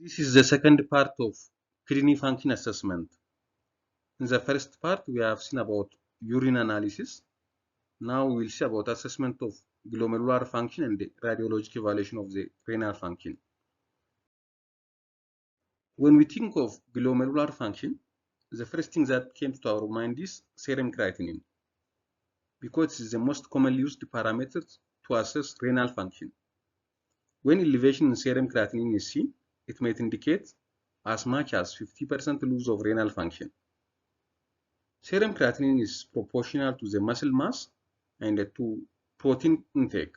This is the second part of kidney function assessment. In the first part, we have seen about urine analysis. Now we will see about assessment of glomerular function and the radiologic evaluation of the renal function. When we think of glomerular function, the first thing that came to our mind is serum creatinine, because it is the most commonly used parameter to assess renal function. When elevation in serum creatinine is seen, it might indicate as much as 50% loss of renal function. Serum creatinine is proportional to the muscle mass and to protein intake.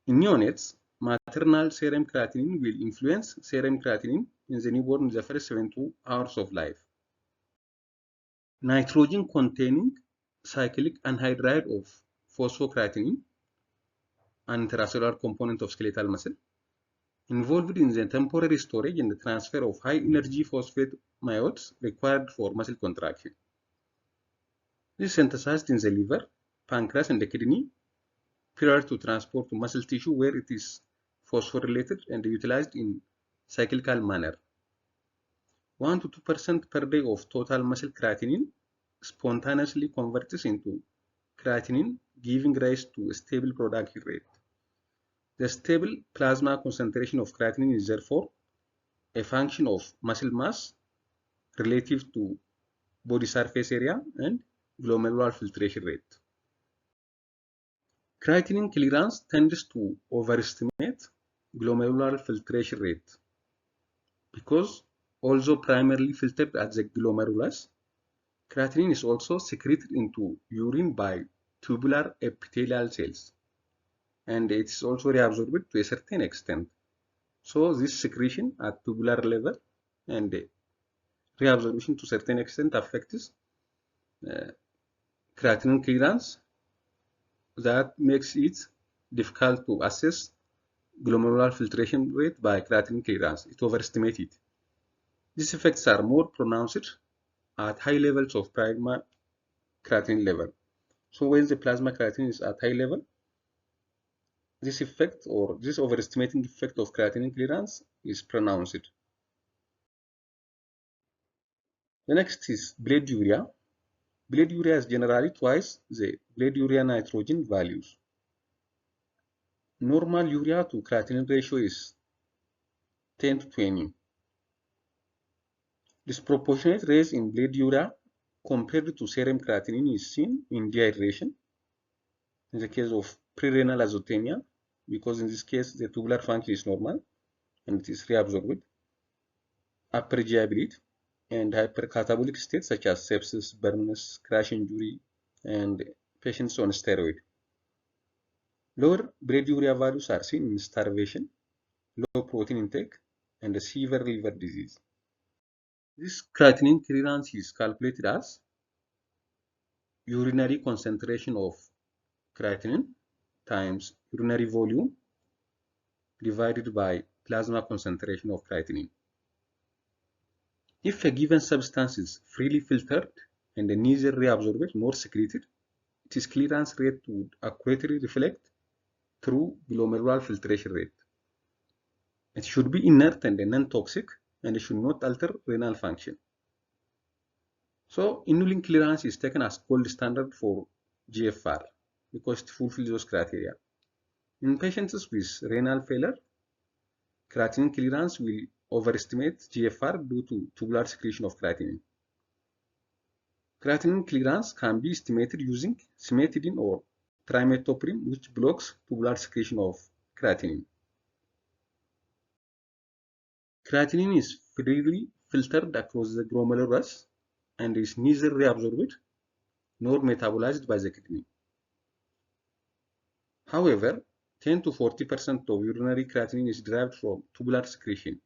In neonates, maternal serum creatinine will influence serum creatinine in the newborn in the first 72 hours of life. Nitrogen-containing cyclic anhydride of phosphocreatinine, an intracellular component of skeletal muscle, involved in the temporary storage and the transfer of high-energy phosphate myodes required for muscle contraction. This is synthesized in the liver, pancreas, and the kidney prior to transport to muscle tissue, where it is phosphorylated and utilized in cyclical manner. 1 to 2% per day of total muscle creatinine spontaneously converts into creatinine, giving rise to a stable production rate. The stable plasma concentration of creatinine is therefore a function of muscle mass relative to body surface area and glomerular filtration rate. Creatinine clearance tends to overestimate glomerular filtration rate because, although primarily filtered at the glomerulus, creatinine is also secreted into urine by tubular epithelial cells, and it is also reabsorbed to a certain extent. So this secretion at tubular level and reabsorption to a certain extent affects creatinine clearance. That makes it difficult to assess glomerular filtration rate by creatinine clearance. It overestimates it. These effects are more pronounced at high levels of plasma creatinine level. So when the plasma creatinine is at high level, this effect or this overestimating effect of creatinine clearance is pronounced. The next is blood urea. Blood urea is generally twice the blood urea nitrogen values. Normal urea to creatinine ratio is 10 to 20. Disproportionate rise in blood urea compared to serum creatinine is seen in dehydration in the case of prerenal azotemia, because in this case the tubular function is normal and it is reabsorbed, upper GI bleed, and hypercatabolic states such as sepsis, burns, crash injury, and patients on steroid. Lower blood urea values are seen in starvation, low protein intake, and severe liver disease. This creatinine clearance is calculated as urinary concentration of creatinine times urinary volume divided by plasma concentration of creatinine. If a given substance is freely filtered and neither reabsorbed nor secreted, its clearance rate would accurately reflect true glomerular filtration rate. It should be inert and non-toxic, and it should not alter renal function. So inulin clearance is taken as gold standard for GFR because it fulfills those criteria. In patients with renal failure, creatinine clearance will overestimate GFR due to tubular secretion of creatinine. Creatinine clearance can be estimated using cimetidine or trimethoprim, which blocks tubular secretion of creatinine. Creatinine is freely filtered across the glomerulus and is neither reabsorbed nor metabolized by the kidney. However, 10 to 40% of urinary creatinine is derived from tubular secretion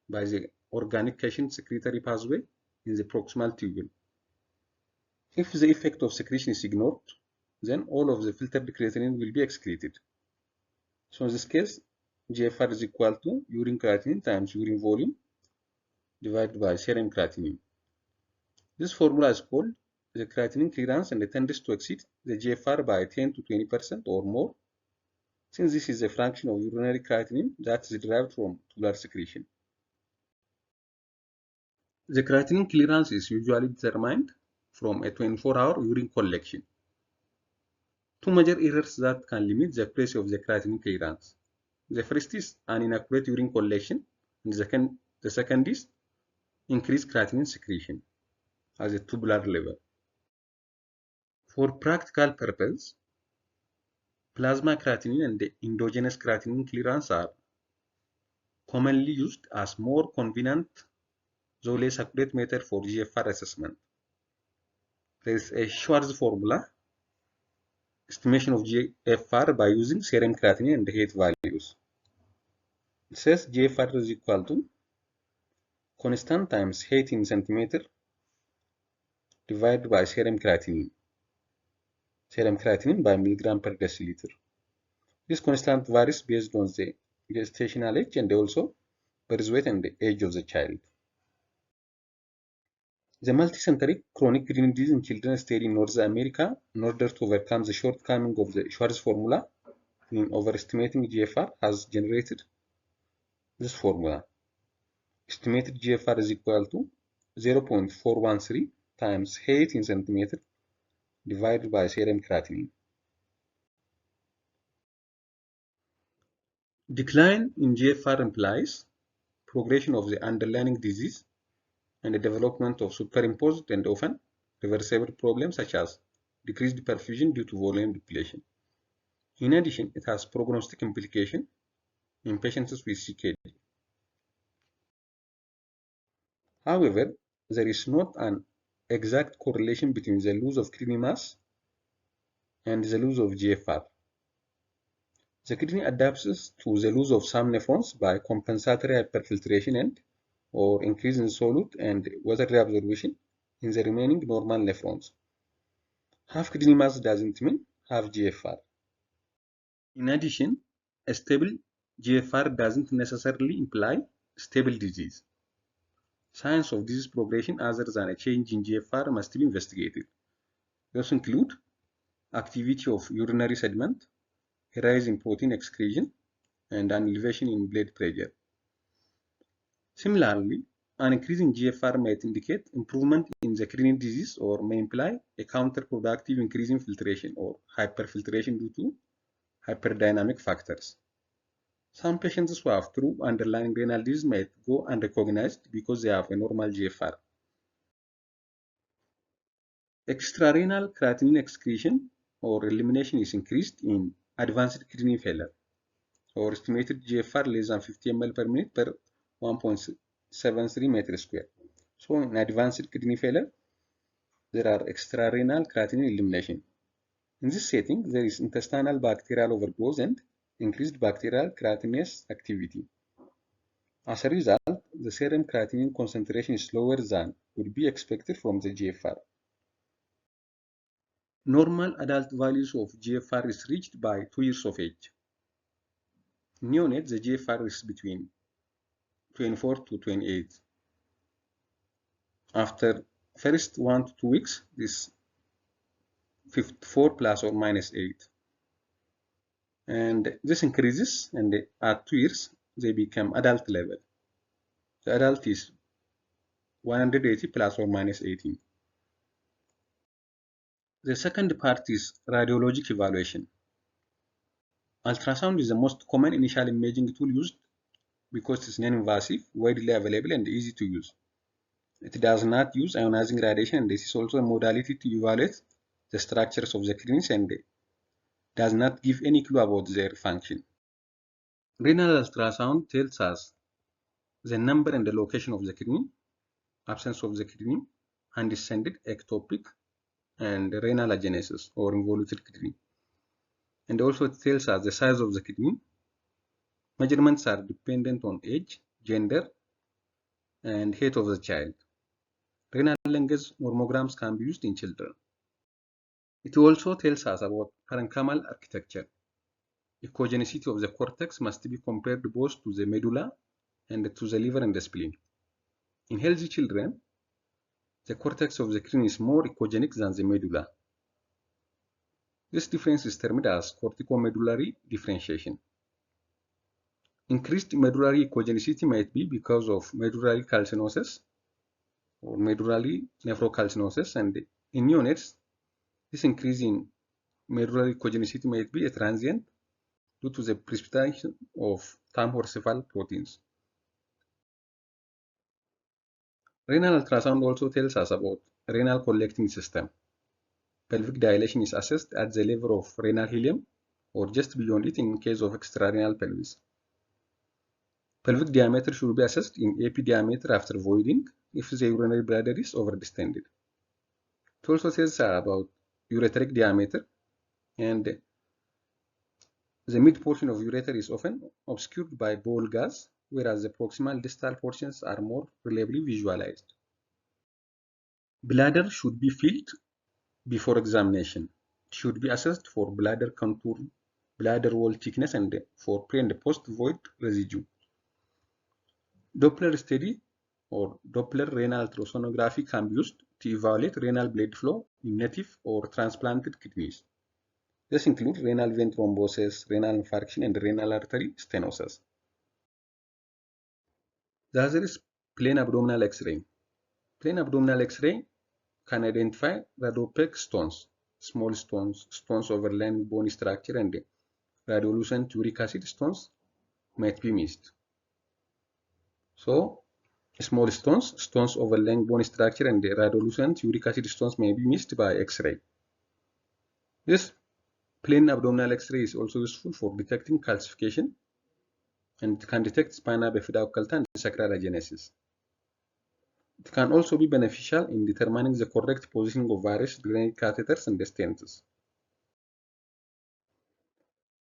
by the organic cation secretory pathway in the proximal tubule. If the effect of secretion is ignored, then all of the filtered creatinine will be excreted. So in this case, GFR is equal to urine creatinine times urine volume divided by serum creatinine. This formula is called the creatinine clearance, and it tends to exceed the GFR by 10 to 20% or more since this is a fraction of urinary creatinine that is derived from tubular secretion. The creatinine clearance is usually determined from a 24-hour urine collection. Two major errors that can limit the accuracy of the creatinine clearance. The first is an inaccurate urine collection, and the second is increased creatinine secretion at the tubular level. For practical purposes, plasma creatinine and the endogenous creatinine clearance are commonly used as more convenient though less accurate method for GFR assessment. There is a Schwartz formula, estimation of GFR by using serum creatinine and height values. It says GFR is equal to constant times height in centimeter divided by serum creatinine by milligram per deciliter. This constant varies based on the gestational age and also birth weight and the age of the child. The multicentric chronic kidney disease in children studied in North America in order to overcome the shortcoming of the Schwartz formula in overestimating GFR has generated this formula. Estimated GFR is equal to 0.413 times height in centimeter divided by serum creatinine. Decline in GFR implies progression of the underlying disease and the development of superimposed and often reversible problems such as decreased perfusion due to volume depletion. In addition, it has prognostic implications in patients with CKD. However, there is not an exact correlation between the loss of kidney mass and the loss of GFR. The kidney adapts to the loss of some nephrons by compensatory hyperfiltration and or increase in solute and water reabsorption in the remaining normal nephrons. Half kidney mass doesn't mean half GFR. In addition, a stable GFR doesn't necessarily imply stable disease. Signs of disease progression other than a change in GFR must be investigated. Those include activity of urinary sediment, a rise in protein excretion, and an elevation in blood pressure. Similarly, an increase in GFR might indicate improvement in the kidney disease or may imply a counterproductive increase in filtration or hyperfiltration due to hyperdynamic factors. Some patients who have true underlying renal disease might go unrecognized because they have a normal GFR. Extrarenal creatinine excretion or elimination is increased in advanced kidney failure or estimated GFR less than 50 ml per minute per 1.73 meters square. So in advanced kidney failure, there are extrarenal creatinine elimination. In this setting, there is intestinal bacterial overgrowth and increased bacterial creatinase activity. As a result, the serum creatinine concentration is lower than would be expected from the GFR. Normal adult values of GFR is reached by 2 years of age. In neonates, the GFR is between 24 to 28. After first 1 to 2 weeks, this 54 plus or minus 8. And this increases, and at 2 years, they become adult level. The adult is 180 plus or minus 18. The second part is radiologic evaluation. Ultrasound is the most common initial imaging tool used because it is non-invasive, widely available, and easy to use. It does not use ionizing radiation, and this is also a modality to evaluate the structures of the kidneys and does not give any clue about their function. Renal ultrasound tells us the number and the location of the kidney, absence of the kidney, undescended, ectopic, and renal agenesis or involuted kidney. And also it tells us the size of the kidney. Measurements are dependent on age, gender, and height of the child. Renal length normograms can be used in children. It also tells us about parenchymal architecture. Echogenicity of the cortex must be compared both to the medulla and to the liver and the spleen. In healthy children, the cortex of the kidney is more echogenic than the medulla. This difference is termed as corticomedullary differentiation. Increased medullary echogenicity might be because of medullary calcinosis or medullary nephrocalcinosis, and in neonates, this increase in medullary echogenicity might be a transient due to the precipitation of thymocephal proteins. Renal ultrasound also tells us about renal collecting system. Pelvic dilation is assessed at the level of renal ileum or just beyond it in case of extrarenal pelvis. Pelvic diameter should be assessed in AP diameter after voiding if the urinary bladder is overdistended. It also tells about ureteric diameter, and the mid portion of ureter is often obscured by bowel gas, whereas the proximal distal portions are more reliably visualized. Bladder should be filled before examination. It should be assessed for bladder contour, bladder wall thickness, and for pre and post void residue. Doppler study or Doppler renal ultrasonography can be used to evaluate renal blood flow in native or transplanted kidneys. This includes renal vein thrombosis, renal infarction, and renal artery stenosis. The other is plain abdominal X-ray. Plain abdominal X-ray can identify radiopaque stones, small stones, stones overlying bone structure, and radiolucent uric acid stones might be missed. So, small stones, stones overlaying bone structure, and radiolucent uric acid stones may be missed by X-ray. This plain abdominal X-ray is also useful for detecting calcification and can detect spina bifida occulta and sacral agenesis. It can also be beneficial in determining the correct positioning of various drainage catheters and stents.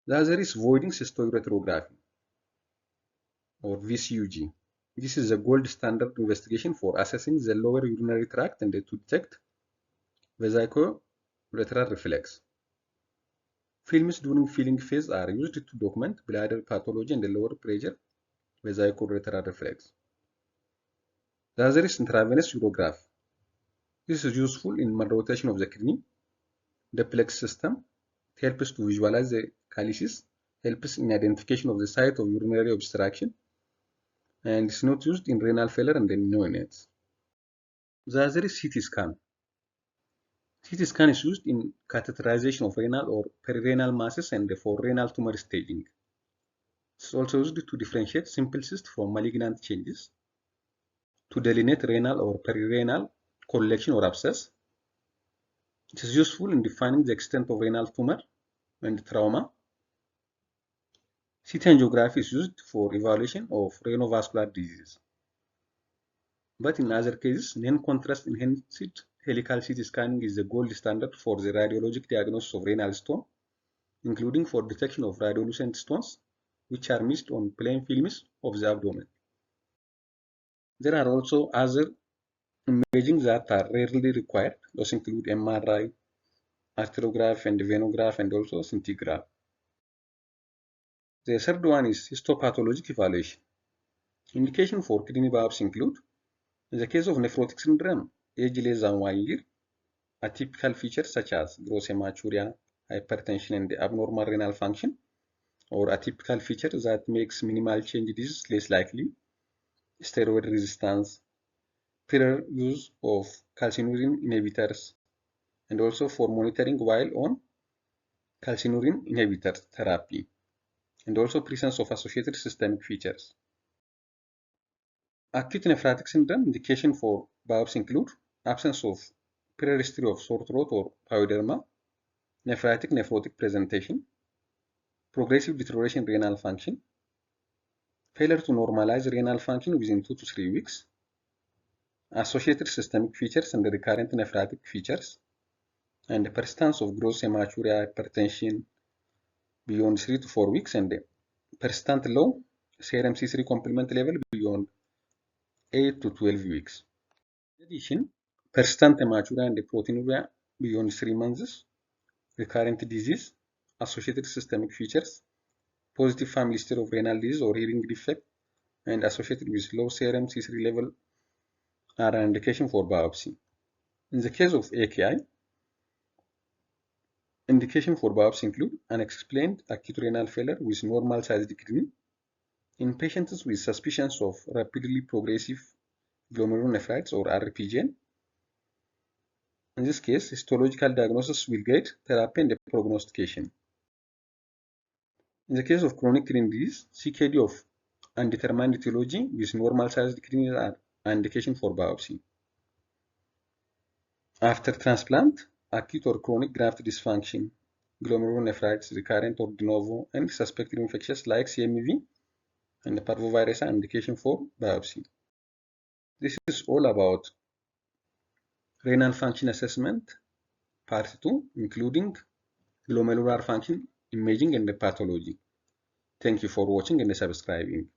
The other is voiding cystourethropy or VCUG. This is a gold standard investigation for assessing the lower urinary tract and to detect vesico-ureteral reflex. Films during filling phase are used to document bladder pathology and lower pressure vesico-ureteral reflex. The other is intravenous urograph. This is useful in malrotation of the kidney, the plex system. It helps to visualize the calyces, helps in identification of the site of urinary obstruction, and is not used in renal failure and in neonates. The other is CT scan. CT scan is used in catheterization of renal or perirenal masses and for renal tumor staging. It is also used to differentiate simple cysts from malignant changes, to delineate renal or perirenal collection or abscess. It is useful in defining the extent of renal tumor and trauma. CT angiography is used for evaluation of renovascular disease. But in other cases, non-contrast enhanced helical CT scanning is the gold standard for the radiologic diagnosis of renal stone, including for detection of radiolucent stones, which are missed on plain films of the abdomen. There are also other imaging that are rarely required. Those include MRI, arteriograph and venograph, and also scintigraph. The third one is histopathologic evaluation. Indication for kidney biopsy include, in the case of nephrotic syndrome, age less than 1 year, atypical features such as gross hematuria, hypertension, and abnormal renal function, or atypical features that makes minimal change disease less likely, steroid resistance, prior use of calcineurin inhibitors, and also for monitoring while on calcineurin inhibitor therapy, and also presence of associated systemic features. Acute nephrotic syndrome indication for biopsy include absence of prior history of sore throat or pyoderma, nephrotic presentation, progressive deterioration in renal function, failure to normalize renal function within 2 to 3 weeks, associated systemic features and recurrent nephrotic features, and persistence of gross hematuria, hypertension beyond 3 to 4 weeks, and persistent low serum C3 complement level beyond 8 to 12 weeks. In addition, persistent hematuria and proteinuria beyond 3 months, recurrent disease, associated systemic features, positive family history of renal disease or hearing defect, and associated with low serum C3 level are an indication for biopsy. In the case of AKI, Indication for biopsy include unexplained acute renal failure with normal sized kidney in patients with suspicions of rapidly progressive glomerulonephritis or RPGN. In this case, histological diagnosis will guide therapy and prognostication. In the case of chronic kidney disease, CKD of undetermined etiology with normal sized kidneys are an indication for biopsy. After transplant, acute or chronic graft dysfunction, glomerulonephritis, recurrent or de novo, and suspected infections like CMV and parvovirus are indication for biopsy. This is all about renal function assessment, part 2, including glomerular function imaging and pathology. Thank you for watching and subscribing.